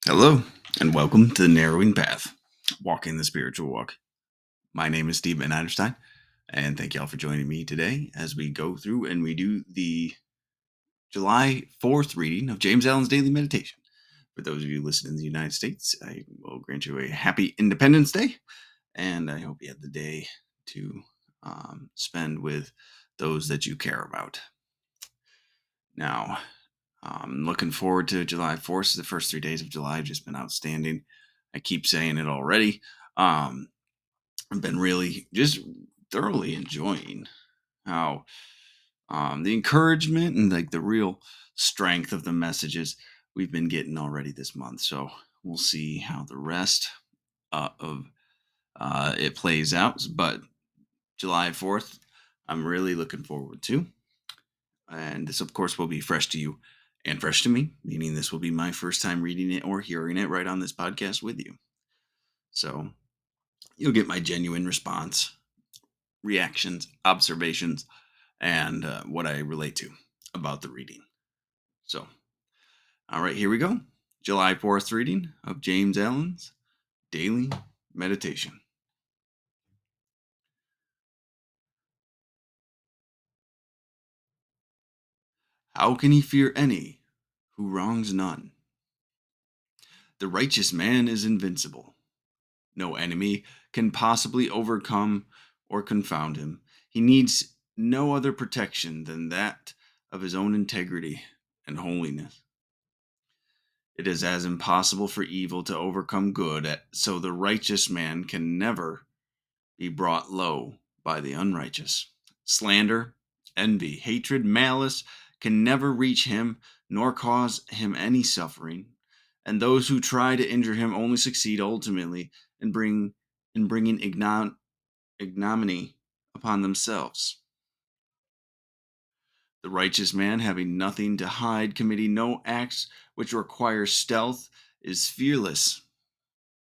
Hello, and welcome to the Narrowing Path, Walking the Spiritual Walk. My name is Steve Van Eiderstein, and thank y'all for joining me today as we go through and we do the July 4th reading of James Allen's Daily Meditation. For those of you listening in the United States, I will grant you a happy Independence Day, and I hope you have the day to spend with those that you care about. Now, I'm looking forward to July 4th. The first 3 days of July have just been outstanding. I keep saying it already. I've been really just thoroughly enjoying how the encouragement and like the real strength of the messages we've been getting already this month. So we'll see how the rest of it plays out. But July 4th, I'm really looking forward to. And this, of course, will be fresh to you and fresh to me, meaning this will be my first time reading it or hearing it right on this podcast with you. So you'll get my genuine response, reactions, observations, and what I relate to about the reading. So, all right, here we go. July 4th reading of James Allen's Daily Meditation. How can he fear any who wrongs none? The righteous man is invincible. No enemy can possibly overcome or confound him. He needs no other protection than that of his own integrity and holiness. It is as impossible for evil to overcome good, so the righteous man can never be brought low by the unrighteous. Slander, envy, hatred, malice can never reach him nor cause him any suffering, and those who try to injure him only succeed ultimately in bringing ignominy upon themselves. The righteous man, having nothing to hide, committing no acts which require stealth, is fearless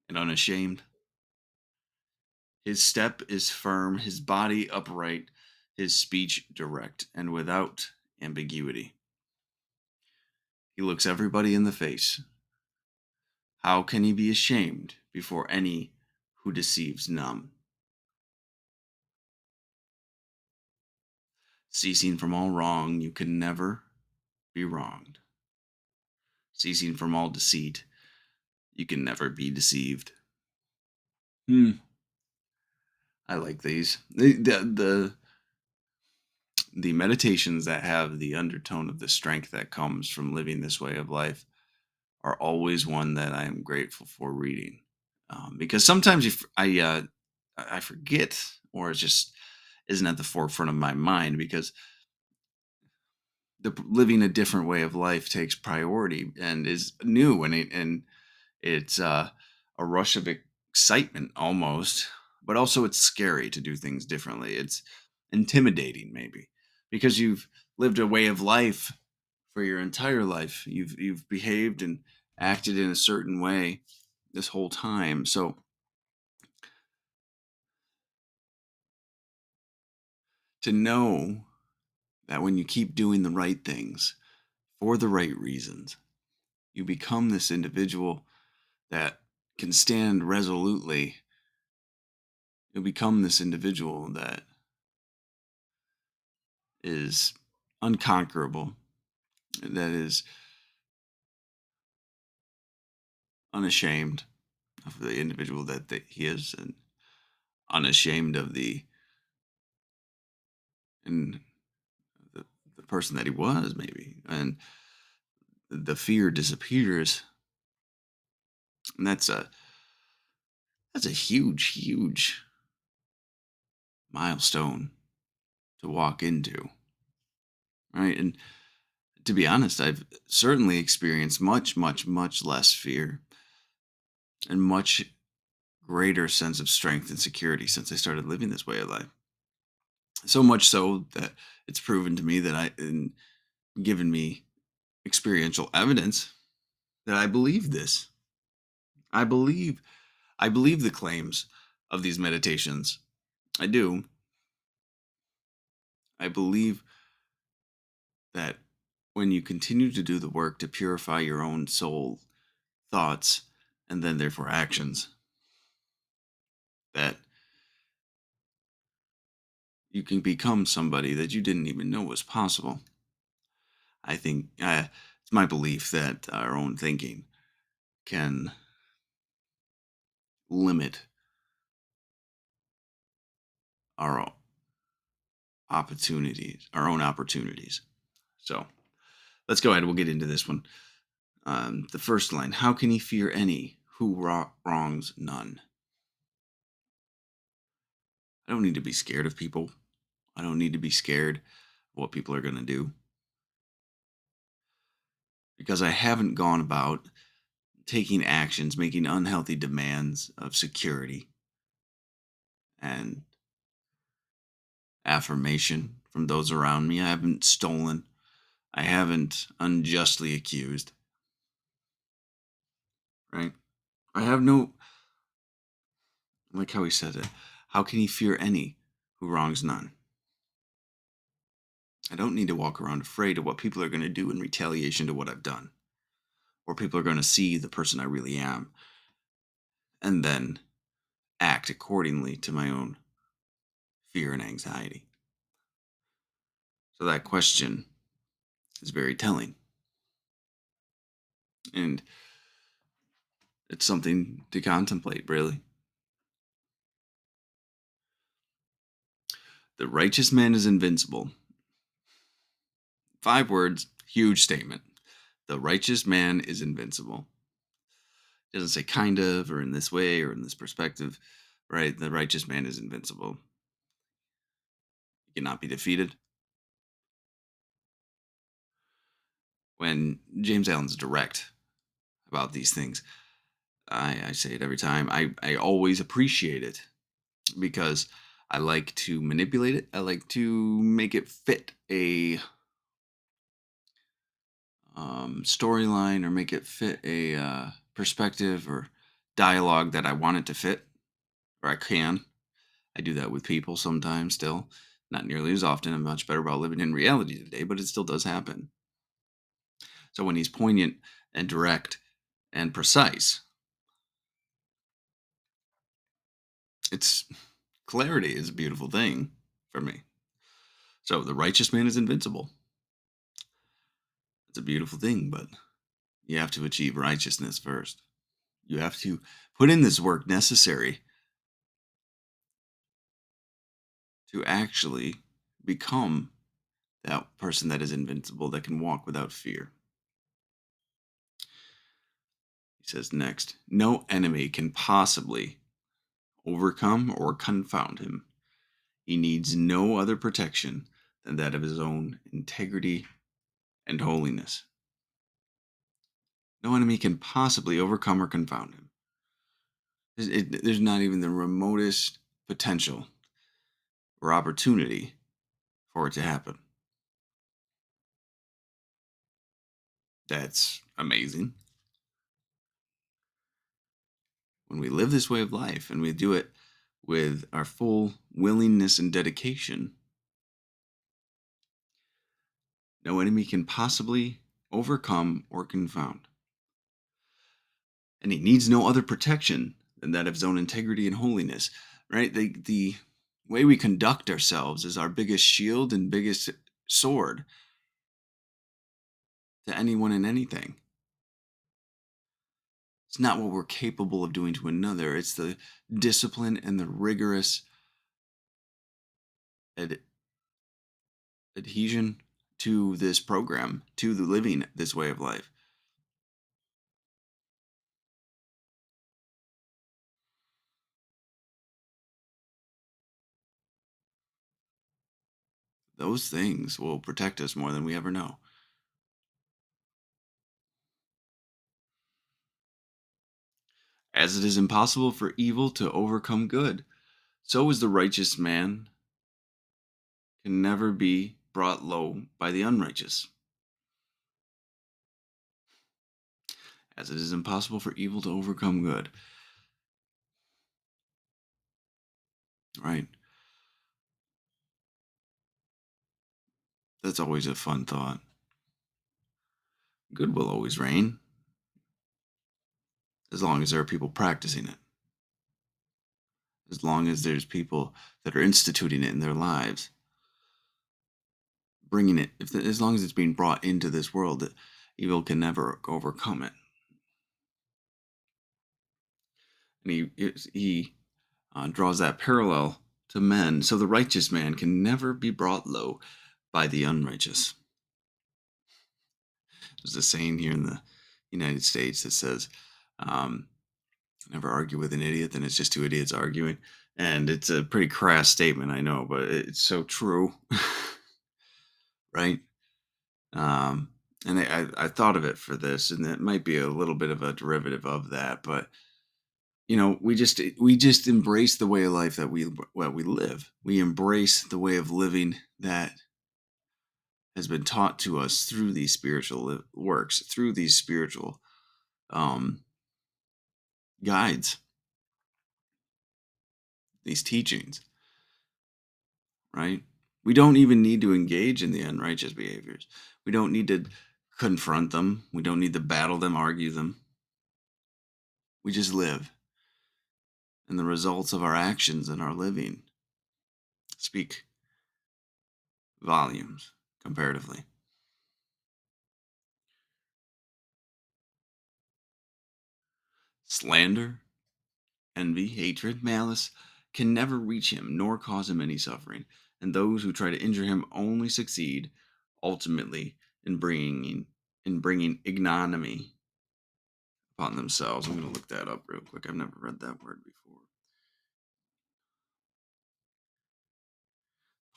and unashamed. His step is firm, his body upright, his speech direct and without ambiguity. He looks everybody in the face. How can he be ashamed before any who deceives none? Ceasing from all wrong, you can never be wronged. Ceasing from all deceit, you can never be deceived. I like these. The meditations that have the undertone of the strength that comes from living this way of life are always one that I am grateful for reading, because sometimes I forget, or it just isn't at the forefront of my mind because living a different way of life takes priority and is new, and it's a rush of excitement almost, but also it's scary to do things differently. It's intimidating maybe because you've lived a way of life for your entire life. You've behaved and acted in a certain way this whole time. So to know that when you keep doing the right things for the right reasons, you become this individual that can stand resolutely. You'll become this individual that is unconquerable, that is unashamed of the individual that he is, and unashamed of and the, the person that he was, maybe. And the fear disappears. And that's a huge milestone to walk into. Right. And to be honest, I've certainly experienced much less fear and much greater sense of strength and security since I started living this way of life. So much so that it's proven to me that and given me experiential evidence that I believe this. I believe I believe the claims of these meditations. I do. I believe that when you continue to do the work to purify your own soul thoughts, and then therefore actions that you can become somebody that you didn't even know was possible. I think it's my belief that our own thinking can limit our our own opportunities. So let's go ahead. We'll get into this one. The first line: How can he fear any who wrongs none? I don't need to be scared of people. I don't need to be scared of what people are going to do because I haven't gone about taking actions, making unhealthy demands of security and affirmation from those around me. I haven't stolen. I haven't unjustly accused, right? I have no, like how he said it, how can he fear any who wrongs none? I don't need to walk around afraid of what people are going to do in retaliation to what I've done, or people are going to see the person I really am and then act accordingly to my own fear and anxiety. So that question is very telling. And it's something to contemplate, really. The righteous man is invincible. 5 words, huge statement. The righteous man is invincible. It doesn't say kind of, or in this way, or in this perspective, right? The righteous man is invincible. He cannot be defeated. When James Allen's direct about these things, I say it every time. I always appreciate it because I like to manipulate it. I like to make it fit a storyline or make it fit a perspective or dialogue that I want it to fit, or I can. I do that with people sometimes still. Not nearly as often. I'm much better about living in reality today, but it still does happen. So when he's poignant and direct and precise, it's clarity is a beautiful thing for me. So the righteous man is invincible. It's a beautiful thing, but you have to achieve righteousness first. You have to put in this work necessary to actually become that person that is invincible, that can walk without fear. He says next, no enemy can possibly overcome or confound him. He needs no other protection than that of his own integrity and holiness. No enemy can possibly overcome or confound him. There's not even the remotest potential or opportunity for it to happen. That's amazing. When we live this way of life and we do it with our full willingness and dedication, no enemy can possibly overcome or confound. And he needs no other protection than that of his own integrity and holiness, right? The way we conduct ourselves is our biggest shield and biggest sword to anyone and anything. It's not what we're capable of doing to another. It's the discipline and the rigorous ad- adhesion to this program, to the living this way of life. Those things will protect us more than we ever know. As it is impossible for evil to overcome good, so is the righteous man can never be brought low by the unrighteous. As it is impossible for evil to overcome good. Right? That's always a fun thought. Good will always reign. as long as there are people practicing it, as long as there's people that are instituting it in their lives, bringing it, as long as it's being brought into this world, that evil can never overcome it. And he draws that parallel to men. So the righteous man can never be brought low by the unrighteous. There's a saying here in the United States that says, um, never argue with an idiot, then it's just two idiots arguing. And it's a pretty crass statement, I know, but it's so true. Right? Um, and I thought of it for this, and it might be a little bit of a derivative of that, but we just embrace the way of life that we live. We embrace the way of living that has been taught to us through these spiritual works, through these spiritual um, guides, these teachings, right? We don't even need to engage in the unrighteous behaviors. We don't need to confront them. We don't need to battle them, argue them. We just live. And the results of our actions and our living speak volumes comparatively. Slander, envy, hatred, malice can never reach him nor cause him any suffering, and those who try to injure him only succeed ultimately in bringing ignominy upon themselves. I'm going to look that up real quick. I've never read that word before.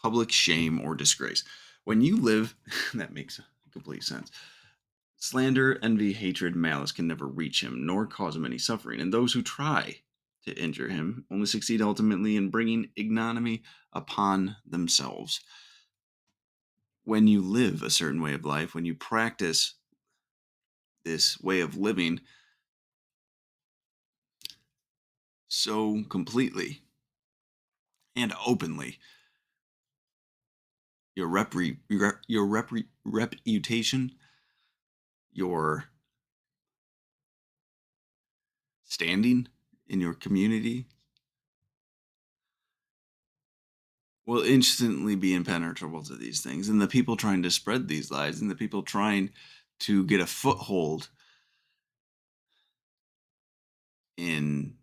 Public shame or disgrace. When you live, that makes complete sense. Slander, envy, hatred, malice can never reach him nor cause him any suffering, and those who try to injure him only succeed ultimately in bringing ignominy upon themselves. When you live a certain way of life, when you practice this way of living so completely and openly, your reputation, your standing in your community will instantly be impenetrable to these things. And the people trying to spread these lies and the people trying to get a foothold in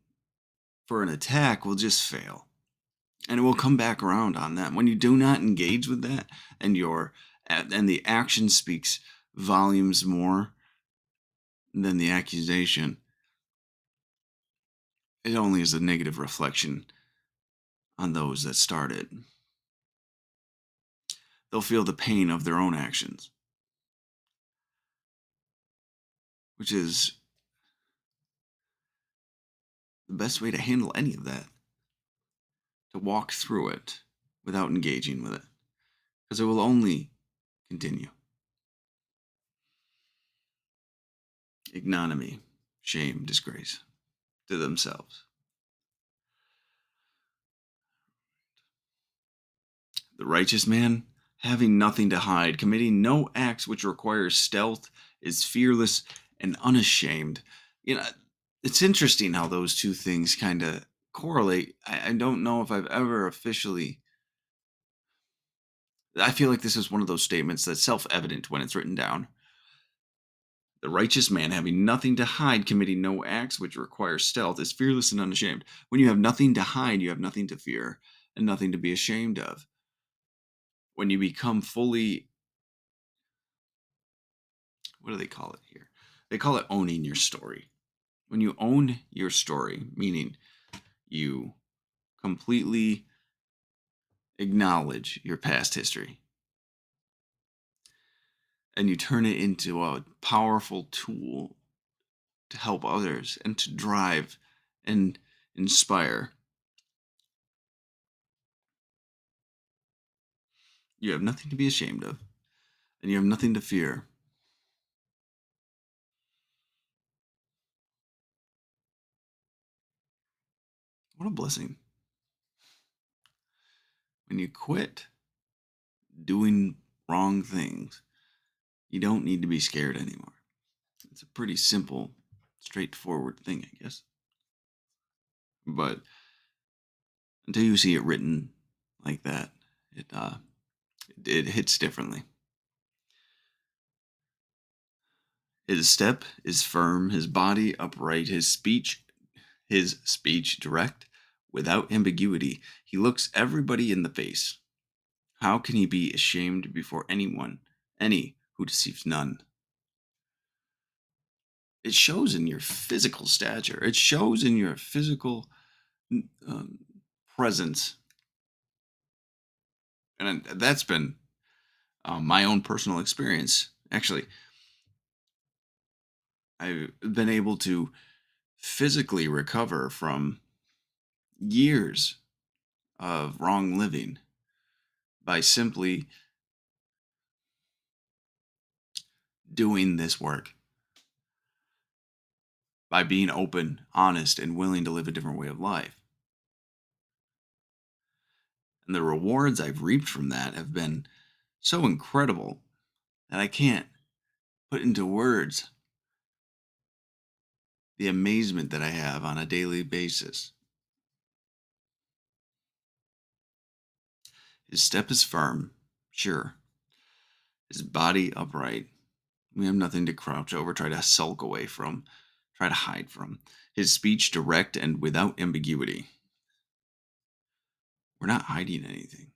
for an attack will just fail. And it will come back around on them. When you do not engage with that and the action speaks volumes more than the accusation, it only is a negative reflection on those that started. They'll feel the pain of their own actions, which is the best way to handle any of that, to walk through it without engaging with it, because it will only continue. Ignominy, shame, disgrace to themselves. The righteous man, having nothing to hide, committing no acts which require stealth, is fearless and unashamed. You know, it's interesting how those two things kind of correlate. I don't know if I've ever officially. I feel like this is one of those statements that's self evident when it's written down. The righteous man, having nothing to hide, committing no acts which require stealth, is fearless and unashamed. When you have nothing to hide, you have nothing to fear and nothing to be ashamed of. When you become fully, what do they call it here? They call it owning your story. When you own your story, meaning you completely acknowledge your past history and you turn it into a powerful tool to help others and to drive and inspire, you have nothing to be ashamed of and you have nothing to fear. What a blessing. When you quit doing wrong things, you don't need to be scared anymore. It's a pretty simple straightforward thing, I guess. But until you see it written like that, it hits differently. His step is firm, his body upright, his speech direct, without ambiguity. He looks everybody in the face. How can he be ashamed before anyone, any who deceives none? It shows in your physical stature. It shows in your physical um, presence, and that's been my own personal experience. Actually, I've been able to physically recover from years of wrong living by simply doing this work, by being open, honest, and willing to live a different way of life. And the rewards I've reaped from that have been so incredible that I can't put into words the amazement that I have on a daily basis. His step is firm, sure, his body upright. We have nothing to crouch over, try to sulk away from, try to hide from. His speech direct and without ambiguity. We're not hiding anything.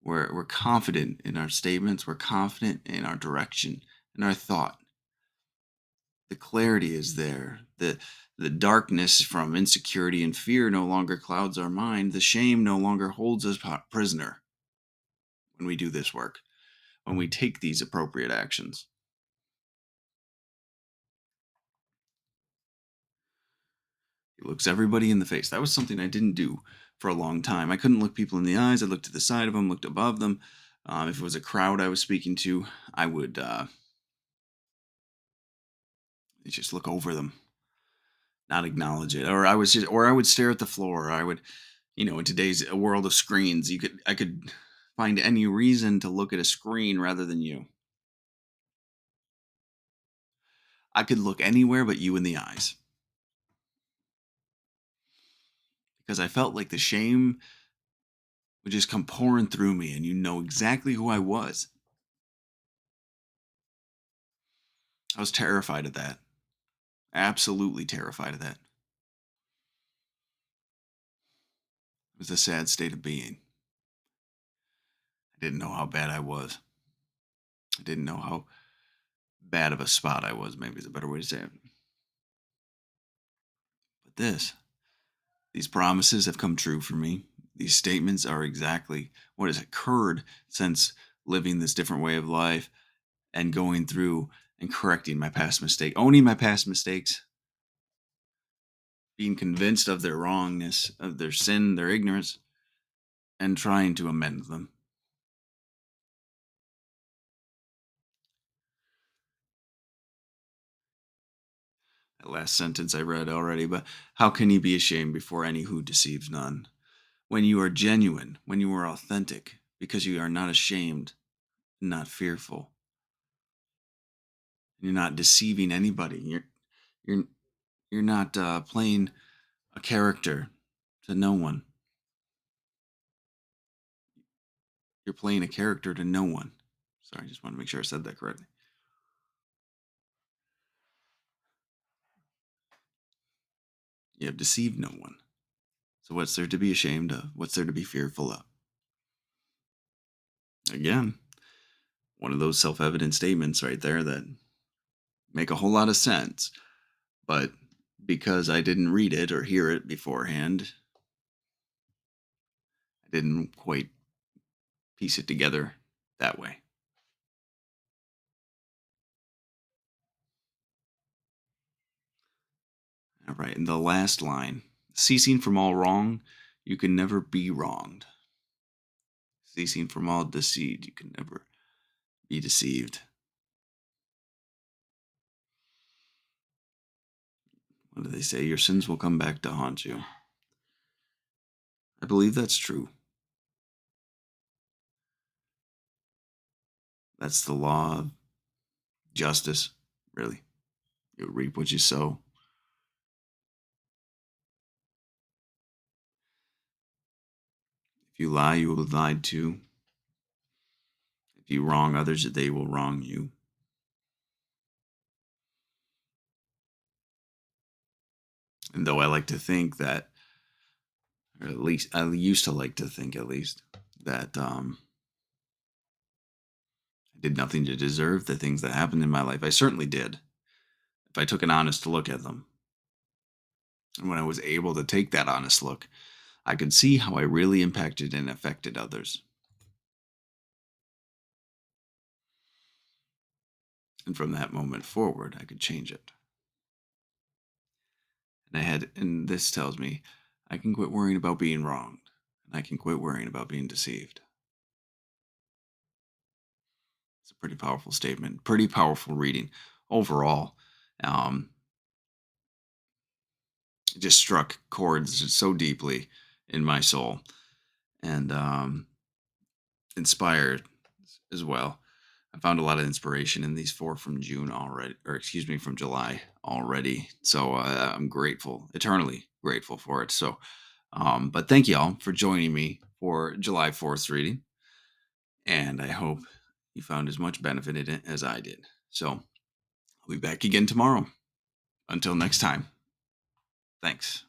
We're confident in our statements, we're confident in our direction, in our thought. The clarity is there. The darkness from insecurity and fear no longer clouds our mind. The shame no longer holds us prisoner when we do this work, when we take these appropriate actions. He looks everybody in the face. That was something I didn't do for a long time. I couldn't look people in the eyes. I looked to the side of them, looked above them. If it was a crowd I was speaking to, I would just look over them, not acknowledge it, or I would stare at the floor. Or I would, in today's world of screens, I could find any reason to look at a screen rather than you. I could look anywhere but you in the eyes because I felt like the shame would just come pouring through me, and you know exactly who I was. I was terrified of that. Absolutely terrified of that. It was a sad state of being. I didn't know how bad I was. I didn't know how bad of a spot I was, maybe is a better way to say it. But these promises have come true for me. These statements are exactly what has occurred since living this different way of life and going through and correcting my past mistake, owning my past mistakes, being convinced of their wrongness, of their sin, their ignorance, and trying to amend them. That last sentence I read already, but how can you be ashamed before any who deceives none? When you are genuine, when you are authentic, because you are not ashamed, not fearful, you're not deceiving anybody. You're you're not playing a character to no one. You're playing a character to no one. Sorry, I just want to make sure I said that correctly. You have deceived no one. So what's there to be ashamed of? What's there to be fearful of? Again, one of those self-evident statements right there that make a whole lot of sense, but because I didn't read it or hear it beforehand, I didn't quite piece it together that way. All right, and the last line, ceasing from all wrong, you can never be wronged. Ceasing from all deceit, you can never be deceived. What do they say? Your sins will come back to haunt you. I believe that's true. That's the law of justice, really. You'll reap what you sow. If you lie, you will be lied to. If you wrong others, they will wrong you. And though I like to think that, or at least I used to like to think, at least, that I did nothing to deserve the things that happened in my life, I certainly did. If I took an honest look at them. And when I was able to take that honest look, I could see how I really impacted and affected others. And from that moment forward, I could change it. And this tells me I can quit worrying about being wronged. And I can quit worrying about being deceived. It's a pretty powerful statement, pretty powerful reading overall. Um, it just struck chords so deeply in my soul and inspired as well. I found a lot of inspiration in these four from June already, or excuse me, from July already. So I'm grateful, eternally grateful for it. So, but thank you all for joining me for July 4th reading. And I hope you found as much benefit in it as I did. So I'll be back again tomorrow. Until next time, thanks.